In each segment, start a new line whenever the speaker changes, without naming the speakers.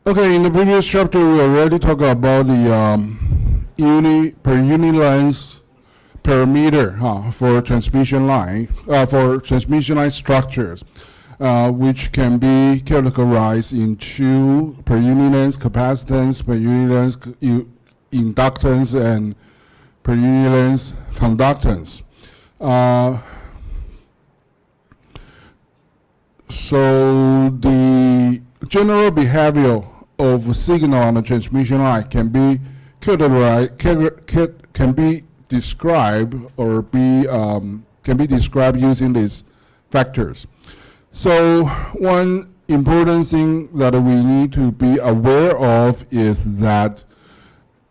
Okay, in the previous chapter, we already talked about the per unit length parameter for transmission line structures, which can be categorized into per unit length capacitance, per unit length inductance, and per unit length conductance. So the general behavior of signal on a transmission line can be described using these factors. So one important thing that we need to be aware of is that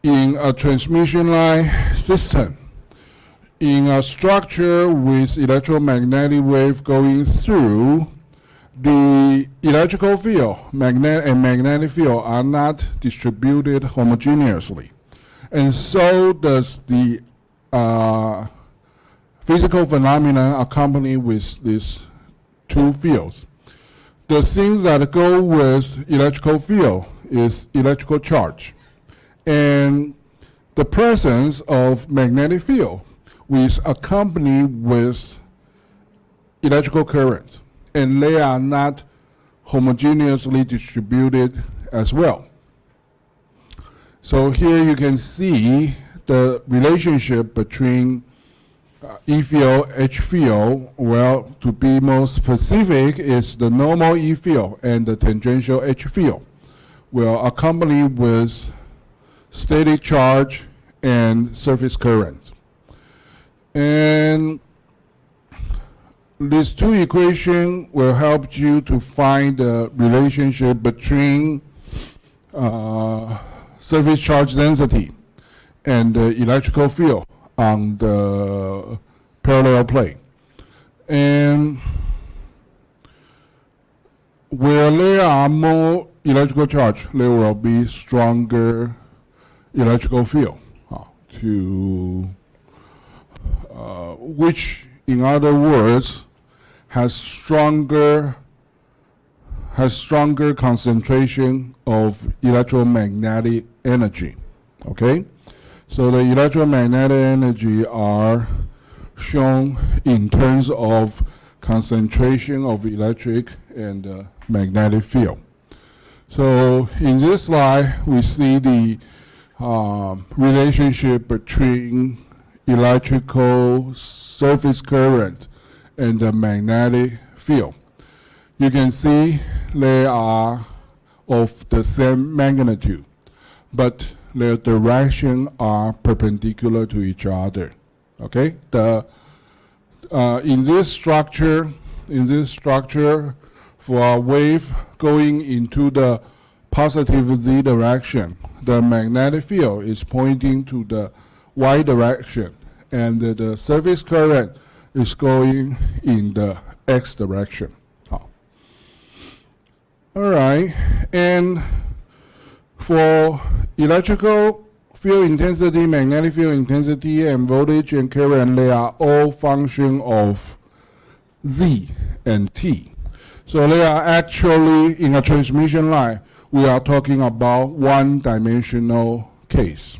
in a transmission line system, in a structure with electromagnetic wave going through, the electrical field and magnetic field are not distributed homogeneously. And so does the physical phenomenon accompanied with these two fields. The things that go with electrical field is electrical charge and the presence of magnetic field is accompanied with electrical current, and they are not homogeneously distributed as well. So here you can see the relationship between E field, H field. Well, to be more specific, is the normal E field and the tangential H field will accompany with static charge and surface current. And these two equations will help you to find the relationship between surface charge density and the electrical field on the parallel plane. And where there are more electrical charge, there will be stronger electrical field, which, in other words, has stronger concentration of electromagnetic energy. Okay, so the electromagnetic energy are shown in terms of concentration of electric and magnetic field. So in this slide, we see the relationship between electrical surface current and the magnetic field. You can see they are of the same magnitude, but their direction are perpendicular to each other. Okay, in this structure, for a wave going into the positive z direction, the magnetic field is pointing to the y direction, and the surface current is going in the x direction. All right, and for electrical field intensity, magnetic field intensity, and voltage and current, they are all function of z and t. So they are actually, in a transmission line, we are talking about one-dimensional case.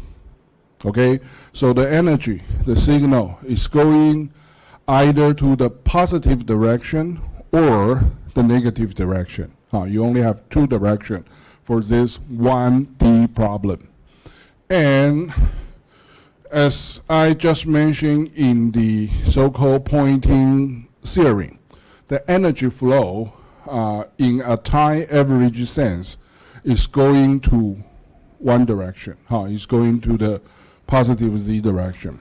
Okay, so the energy, the signal is going either to the positive direction or the negative direction. You only have two directions for this 1D problem. And as I just mentioned in the so-called Poynting theory, the energy flow in a time average sense is going to one direction. It's going to the positive z direction.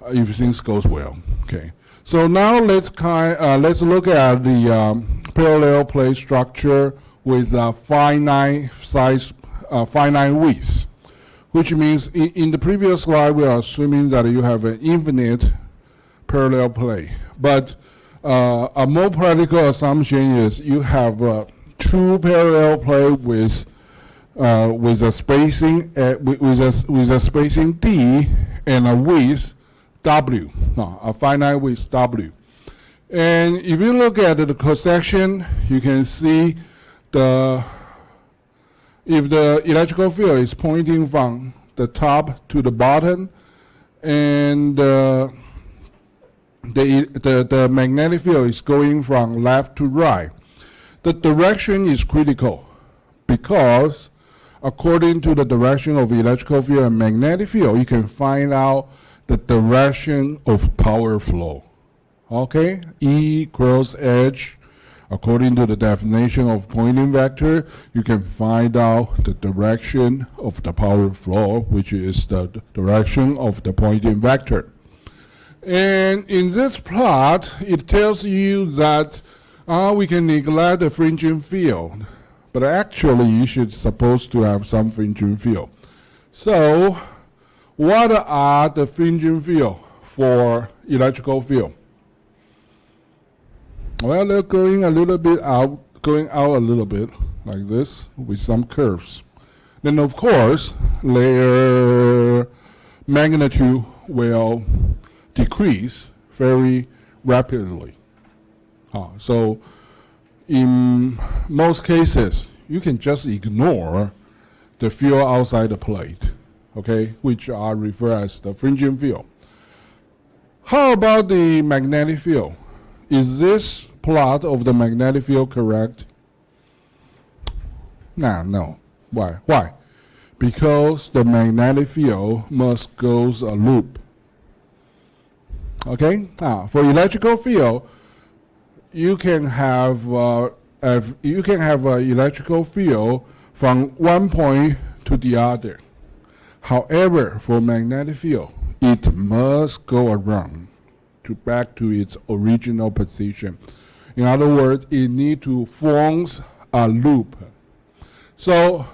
If things goes well. Okay. So now let's look at the parallel plate structure with a finite size, finite width, which means in the previous slide we are assuming that you have an infinite parallel plate, but a more practical assumption is you have two parallel plate with a spacing d and a width w, a finite width w. And if you look at the cross section, you can see the if the electrical field is pointing from the top to the bottom, and the magnetic field is going from left to right, the direction is critical, because according to the direction of electrical field and magnetic field, you can find out the direction of power flow. Okay, E cross H, according to the definition of pointing vector, you can find out the direction of the power flow, which is the direction of the pointing vector. And in this plot, it tells you that we can neglect the fringing field, but actually you should supposed to have some fringing field. So what are the fringing field for electrical field? Well, they're going out a little bit like this with some curves. Then of course their magnitude will decrease very rapidly. So in most cases, you can just ignore the field outside the plate, okay, which are referred as the fringing field. How about the magnetic field? Is this plot of the magnetic field correct? No. Why? Why? Because the magnetic field must go a loop. Okay? For electrical field, you can have an electrical field from one point to the other. However, for magnetic field, it must go around back to its original position. In other words, it needs to form a loop. So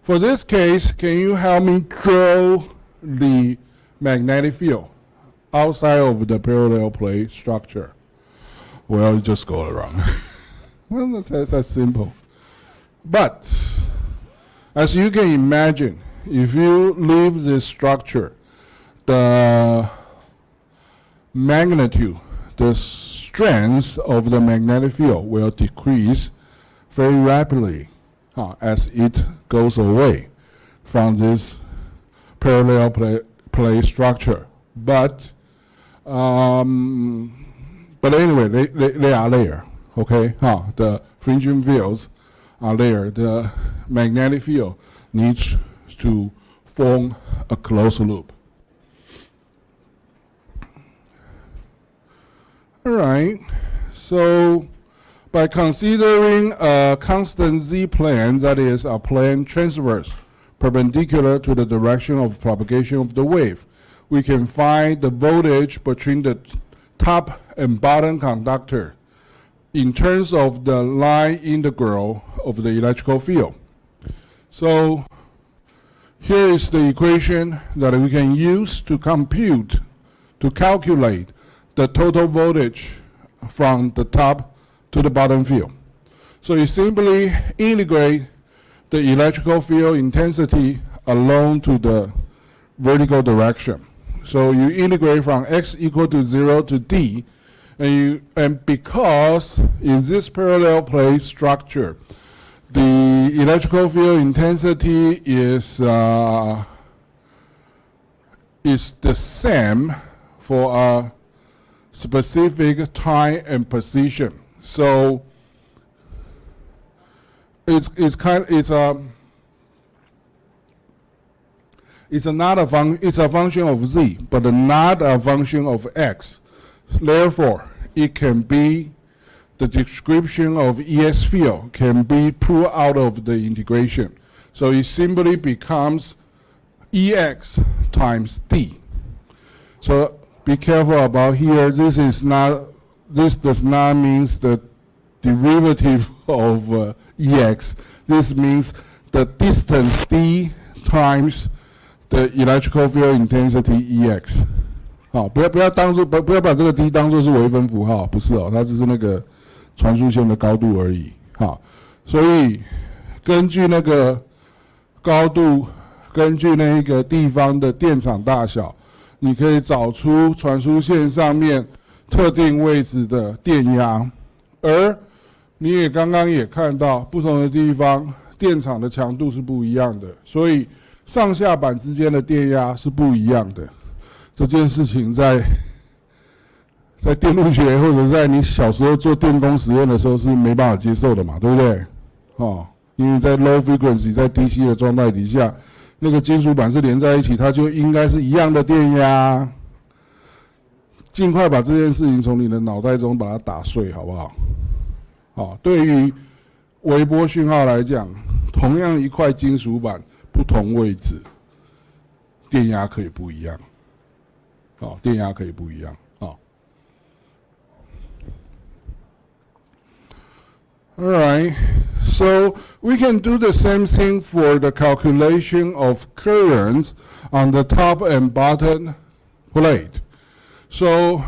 for this case, can you help me draw the magnetic field outside of the parallel plate structure? Well, you just go around. Well, that's simple. But as you can imagine, if you leave this structure, the magnitude, the strength of the magnetic field will decrease very rapidly as it goes away from this parallel plate structure. But anyway, they are there. Okay, the fringing fields are there. The magnetic field needs to form a closed loop. All right, so by considering a constant z-plane, that is a plane transverse, perpendicular to the direction of propagation of the wave, we can find the voltage between the top and bottom conductor in terms of the line integral of the electrical field. So here is the equation that we can use to calculate the total voltage from the top to the bottom field. So you simply integrate the electrical field intensity along to the vertical direction. So you integrate from x equal to 0 to d, and because in this parallel plate structure, the electrical field intensity is the same for a specific time and position. So it's a function of z, but not a function of x. Therefore, it can be the description of ES field can be pulled out of the integration. So it simply becomes EX times D. So be careful about here. This does not mean the derivative of EX. This means the distance D times the electrical field intensity EX. 好，不要把这个 d 当作是微分符号，不是哦，它只是那个传输线的高度而已。好，所以根据那个高度，根据那个地方的电场大小，你可以找出传输线上面特定位置的电压，而你也刚刚也看到不同的地方电场的强度是不一样的，所以上下板之间的电压是不一样的。这件事情在电路学或者在你小时候做电工实验的时候是没办法接受的嘛，对不对？因为在 low frequency 在 DC 的状态底下，那个金属板是连在一起，它就应该是一样的电压。尽快把这件事情从你的脑袋中把它打碎，好不好？对于微波讯号来讲，同样一块金属板，不同位置，电压可以不一样。电压可以不一样。Alright, so we can do the same thing for the calculation of currents on the top and bottom plate. So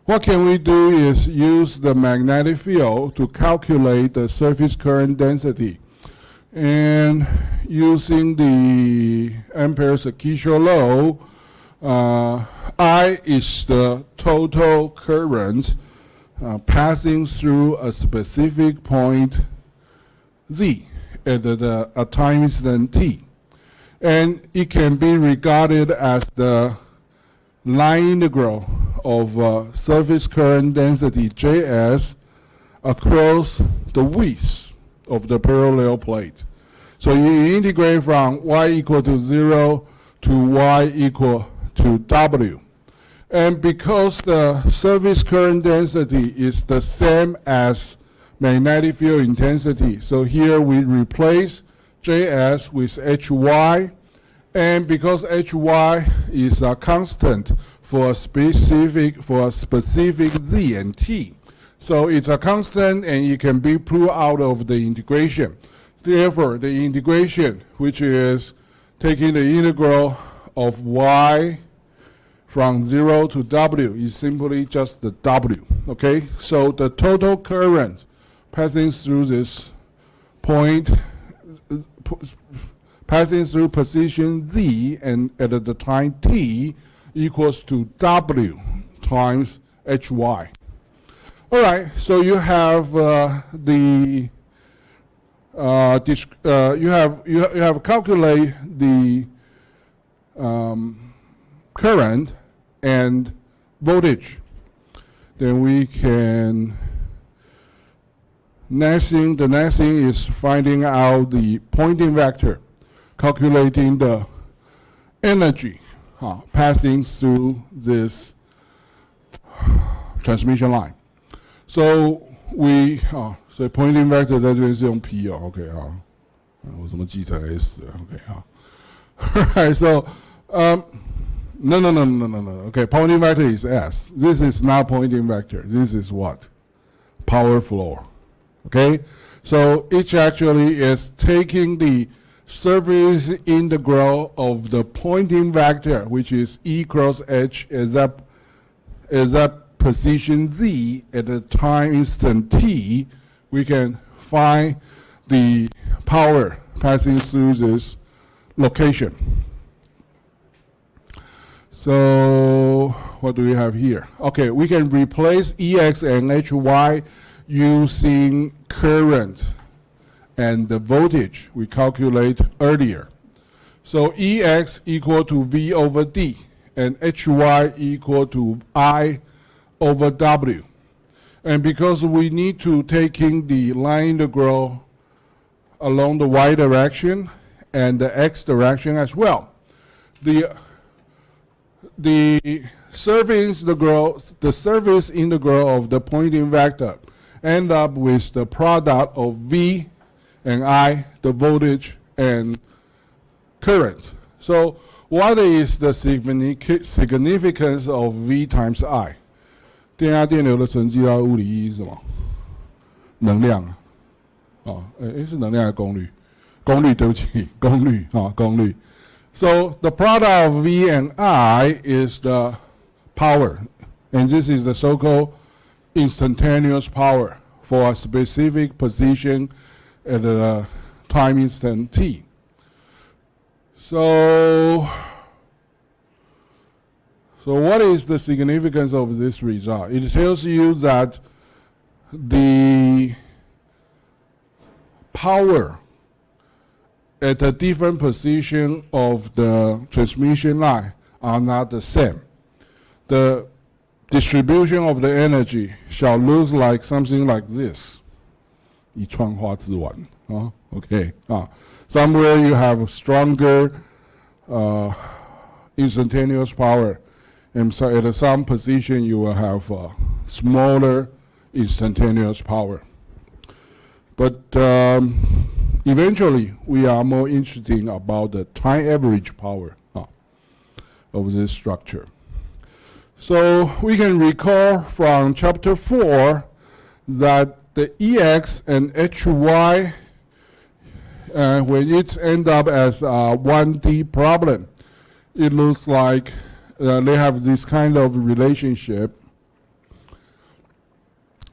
what can we do is use the magnetic field to calculate the surface current density. And using the Ampere's CH6 law, I is the total current passing through a specific point Z at a time instant t. And it can be regarded as the line integral of surface current density Js across the width of the parallel plate. So you integrate from y equal to 0 to y equal to w. And because the surface current density is the same as magnetic field intensity, so here we replace Js with Hy, and because Hy is a constant for a specific Z and T, so it's a constant and it can be pulled out of the integration. Therefore, the integration, which is taking the integral of y from 0 to w, is simply just the w, okay? So the total current passing through this point, passing through position Z and at the time t equals to w times Hy. All right, so you have you have calculate the current and voltage. Then we can the next thing is finding out the Poynting vector, calculating the energy passing through this transmission line. So we所以 Poynting vector 在这边是用 P OK 我怎么记成 S OK Alright, so no. Okay, Poynting vector is S. This is not Poynting vector. This is what? Power flow. Okay, so it actually is taking the surface integral of the Poynting vector, which is E cross H, is that position Z at the time instant t. We can find the power passing through this location. So what do we have here? Okay, we can replace Ex and Hy using current and the voltage we calculate earlier. So Ex equal to V over D and Hy equal to I over W. And because we need to take in the line integral along the y direction and the x direction as well, the surface integral of the Poynting vector end up with the product of V and I, the voltage and current. So what is the significance of V times I? 电压电流的乘积它物理意义是什么？能量是能量还是功率？功率，对不起，功率功率。So the product of V and I is the power, and this is the so-called instantaneous power for a specific position at a time instant t. So what is the significance of this result? It tells you that the power at a different position of the transmission line are not the same. The distribution of the energy shall look like something like this. 一串花枝丸, okay. Somewhere you have stronger instantaneous power, and so at some position you will have smaller instantaneous power. But eventually we are more interested about the time average power of this structure. So we can recall from chapter 4 that the EX and HY, when it's end up as a 1D problem, it looks like they have this kind of relationship.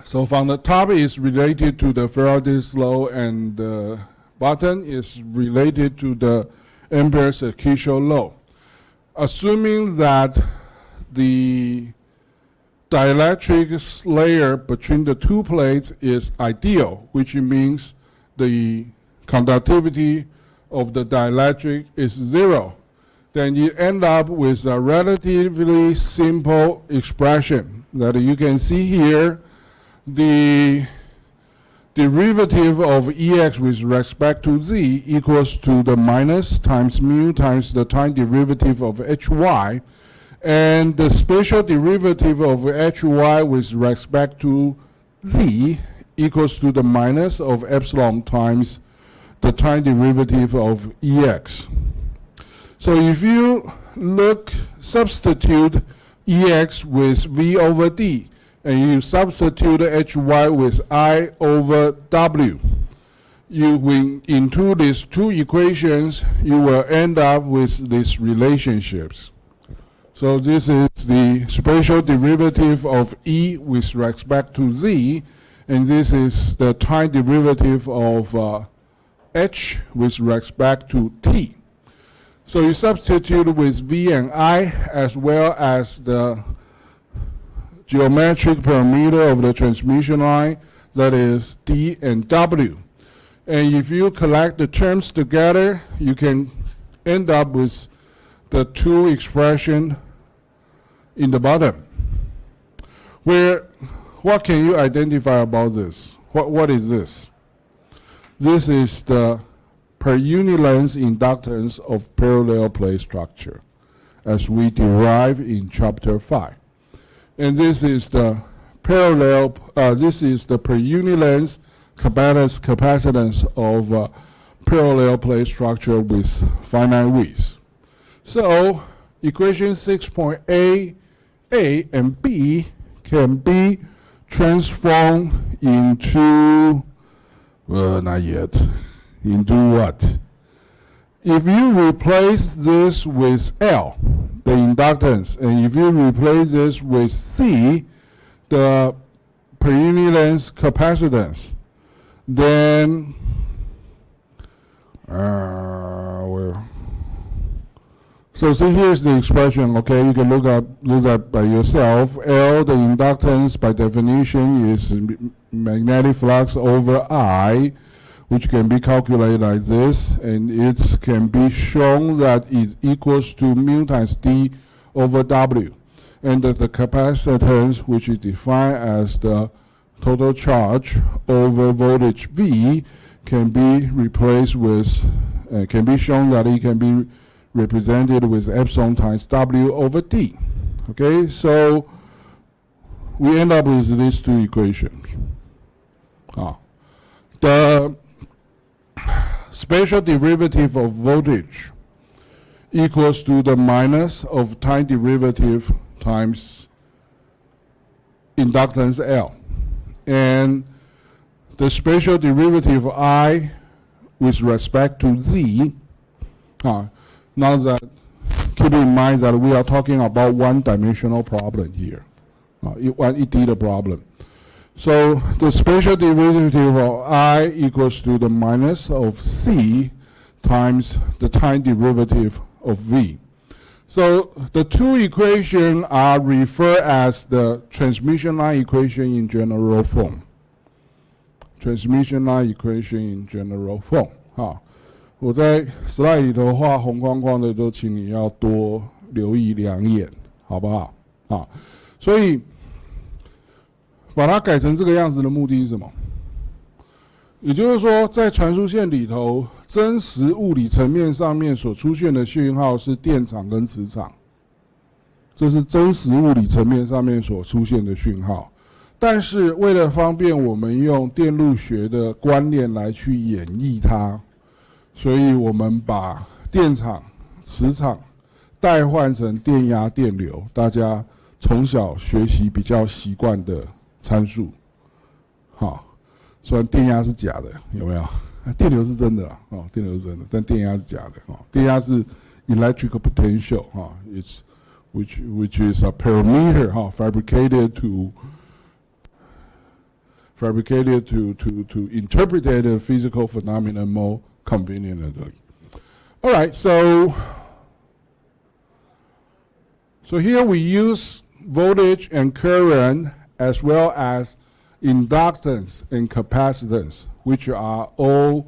So from the top is related to the Faraday's law, and the bottom is related to the Ampere's Kirchhoff law. Assuming that the dielectric layer between the two plates is ideal, which means the conductivity of the dielectric is 0, then you end up with a relatively simple expression that you can see here. The derivative of EX with respect to Z equals to the minus times mu times the time derivative of HY, and the spatial derivative of HY with respect to Z equals to the minus of epsilon times the time derivative of EX. So if you substitute EX with V over D, and you substitute HY with I over W, into these two equations, you will end up with these relationships. So this is the spatial derivative of E with respect to Z, and this is the time derivative of H with respect to T. So you substitute with V and I, as well as the geometric parameter of the transmission line, that is D and W. And if you collect the terms together, you can end up with the two expressions in the bottom. What can you identify about this? What is this? This is the per unit length inductance of parallel plate structure, as we derive in chapter 5. And this is the this is the per unit length capacitance of parallel plate structure with finite width. So equation 6.A, A and B can be transformed into, not yet, into what? If you replace this with L, the inductance, and if you replace this with C, the per unit length capacitance, then so see, here's the expression. Okay, you can look at by yourself. L, the inductance by definition is magnetic flux over I, which can be calculated like this, and it can be shown that it equals to mu times D over W. And that the capacitance, which is defined as the total charge over voltage V, can be replaced with, can be shown that it can be represented with epsilon times W over D. Okay, so we end up with these two equations. The spatial derivative of voltage equals to the minus of time derivative times inductance L. And the spatial derivative I with respect to Z, now that, keep in mind that we are talking about one-dimensional problem here, one ED problem. So the spatial derivative of I equals to the minus of C times the time derivative of V. So the two equations are referred as the transmission line equation in general form. Transmission line equation in general form. 我在 slide 里头画红框框的，都请你要多留意两眼，好不好？啊，所以把它改成这个样子的目的是什么？也就是说，在传输线里头，真实物理层面上面所出现的讯号是电场跟磁场，这是真实物理层面上面所出现的讯号。但是为了方便我们用电路学的观念来去演绎它，所以我们把电场、磁场代换成电压、电流，大家从小学习比较习惯的参数。好，虽然电压是假的，有没有？电流是真的啦，哦，电流是真的，但电压是假的。哦，电压是 electrical potential 哈，it's which is a parameter 哈 fabricated to interpret the physical phenomenon more conveniently. All right, so here we use voltage and current as well as inductance and capacitance, which are all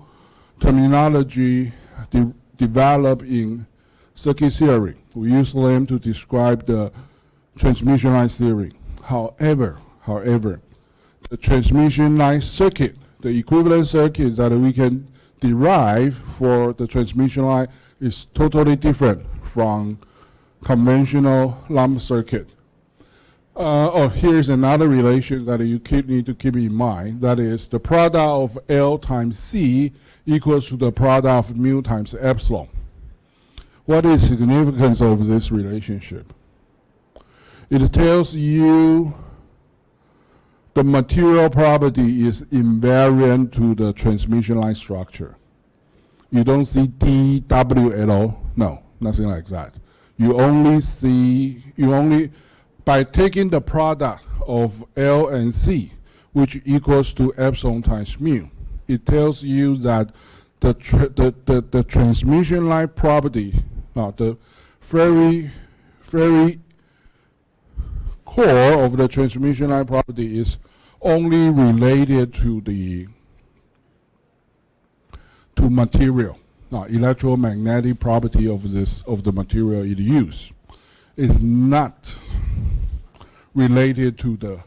terminology developed in circuit theory. We use them to describe the transmission line theory. However, the transmission line circuit, the equivalent circuit that we can derive for the transmission line is totally different from conventional lump circuit. Here's another relation that you need to keep in mind. That is, the product of L times C equals to the product of mu times epsilon. What is the significance of this relationship? It tells you the material property is invariant to the transmission line structure. You don't see D, W at all. No, nothing like that. By taking the product of L and C, which equals to epsilon times mu, it tells you that the transmission line property, the very core of the transmission line property is only related to material, electromagnetic property of the material it uses. Is not related to the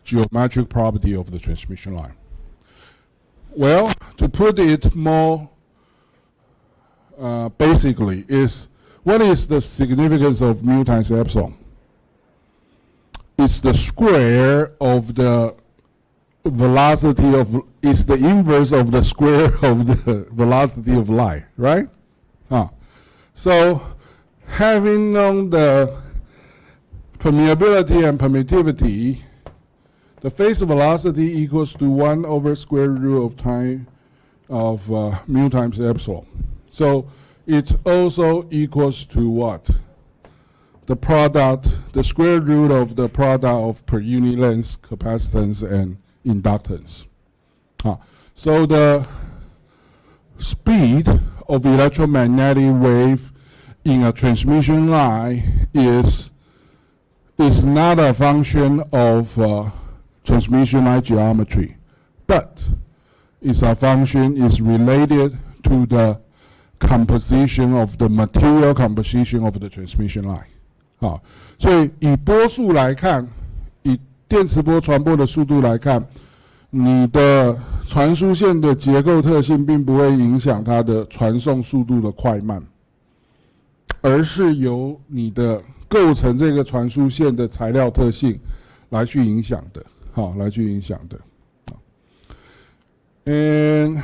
geometric property of the transmission line. Well, to put it more basically, what is the significance of mu times epsilon? It's the square of the velocity it's the inverse of the square of the velocity of light, right? So having known the permeability and permittivity, the phase velocity equals to 1 over square root of time of mu times epsilon. So it also equals to what? The square root of the product of per unit length capacitance and inductance. So the speed of electromagnetic wave in a transmission line is not a function of transmission line geometry, but is related to the composition of the material composition of the transmission line. 所以以波速来看，以电磁波传播的速度来看，你的传输线的结构特性并不会影响它的传送速度的快慢，而是由你的构成这个传输线的材料特性来去影响的，来去影响的。And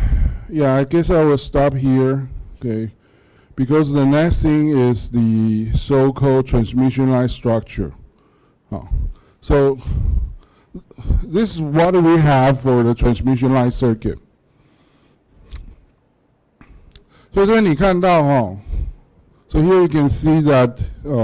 yeah, I guess I will stop here, okay, because the next thing is the so-called transmission line structure. So this is what we have for the transmission line circuit. 所以这边你看到So here you can see that